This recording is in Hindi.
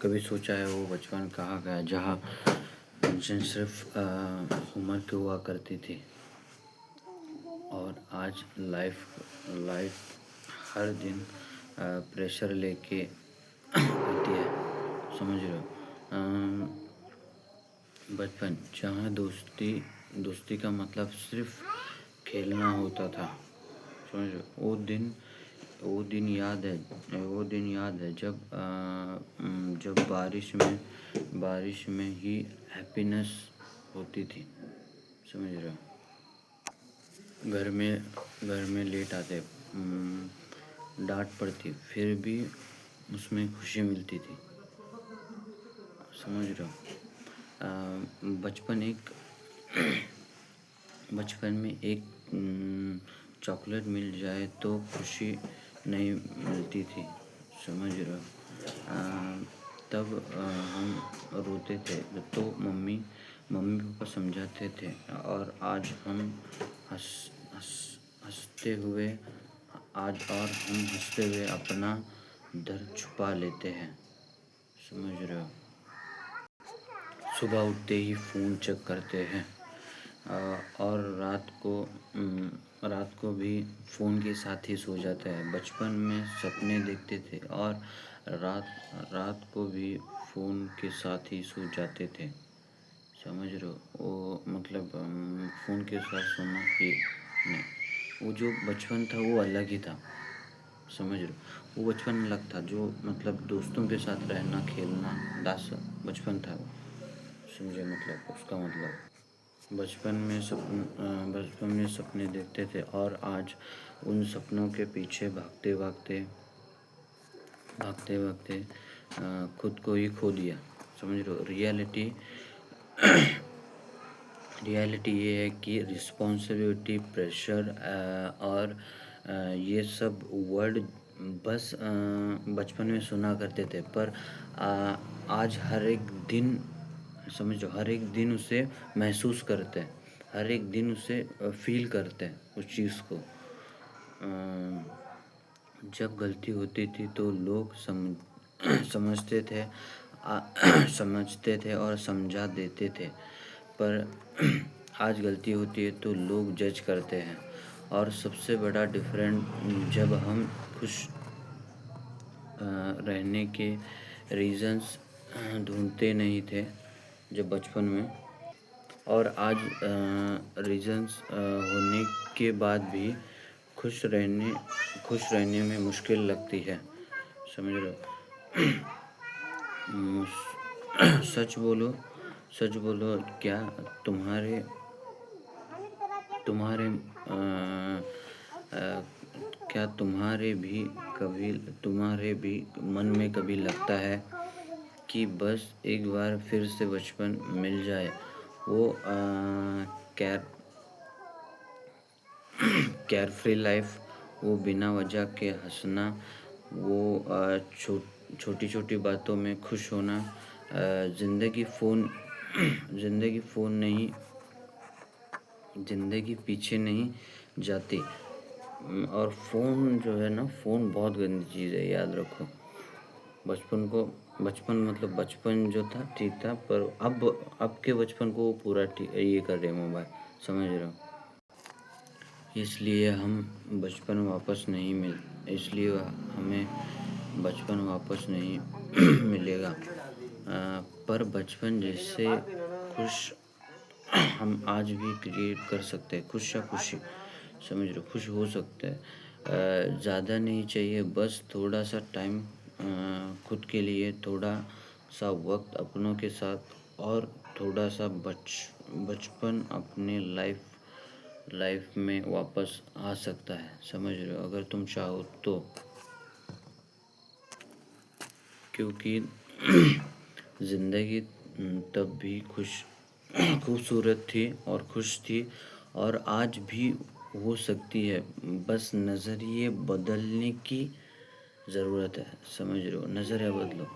कभी सोचा है वो बचपन कहाँ गया जहाँ टेंशन सिर्फ उम्र की हुआ करती थी और आज लाइफ हर दिन प्रेशर लेके आती है। समझ रहे हो? बचपन जहाँ दोस्ती का मतलब सिर्फ खेलना होता था। समझ रहे हो? वो दिन याद है जब बारिश में ही हैप्पीनेस होती थी। समझ रहे हो? घर में लेट आते, डांट पड़ती, फिर भी उसमें खुशी मिलती थी। समझ रहे हो? बचपन में एक चॉकलेट मिल जाए तो खुशी नहीं मिलती थी। समझ रहे हो? तब हम रोते थे तो मम्मी पापा समझाते थे और आज हम हंसते हुए अपना दर्द छुपा लेते हैं। समझ रहे हो? सुबह उठते ही फ़ोन चेक करते हैं और रात को भी फ़ोन के साथ ही सो जाते हैं। बचपन में सपने देखते थे और रात को भी फ़ोन के साथ ही सो जाते थे। समझ रहे हो? वो मतलब फ़ोन के साथ सोना ही नहीं, वो जो बचपन था वो अलग ही था। समझ रहे हो? वो बचपन अलग था जो मतलब दोस्तों के साथ रहना, खेलना, दास बचपन था वो। समझे? मतलब उसका मतलब बचपन में सपने देखते थे और आज उन सपनों के पीछे भागते भागते खुद को ही खो दिया। समझ रहे हो? रियलिटी ये है कि रिस्पॉन्सिबिलिटी, प्रेशर और ये सब वर्ड बस बचपन में सुना करते थे, पर आज हर एक दिन, समझो, हर एक दिन उसे महसूस करते हैं, हर एक दिन उसे फील करते हैं उस चीज़ को। जब गलती होती थी तो लोग समझते थे और समझा देते थे, पर आज गलती होती है तो लोग जज करते हैं। और सबसे बड़ा डिफरेंट, जब हम खुश रहने के रीज़न्स ढूंढते नहीं थे जब बचपन में, और आज रीज़न्स होने के बाद भी खुश रहने में मुश्किल लगती है। समझ रहे हो? सच बोलो, क्या तुम्हारे तुम्हारे क्या तुम्हारे भी मन में कभी लगता है कि बस एक बार फिर से बचपन मिल जाए? वो केयरफ्री लाइफ, वो बिना वजह के हंसना, वो छोटी छोटी बातों में खुश होना। जिंदगी पीछे नहीं जाती। और फ़ोन जो है ना, फ़ोन बहुत गंदी चीज़ है, याद रखो। बचपन जो था ठीक था, पर अब के बचपन को पूरा ठीक ये कर रहे मोबाइल। समझ रहे हो? इसलिए हमें बचपन वापस नहीं मिलेगा। पर बचपन जैसे खुश हम आज भी क्रिएट कर सकते हैं, खुशी। समझ रहे हो? खुश हो सकते हैं। ज़्यादा नहीं चाहिए, बस थोड़ा सा टाइम खुद के लिए, थोड़ा सा वक्त अपनों के साथ, और थोड़ा सा बचपन अपने लाइफ में वापस आ सकता है। समझ रहे हो? अगर तुम चाहो तो, क्योंकि ज़िंदगी तब भी खूबसूरत थी और खुश थी, और आज भी हो सकती है। बस नज़रिए बदलने की ज़रूरत है। समझ रहे हो? नज़रिया बदलो।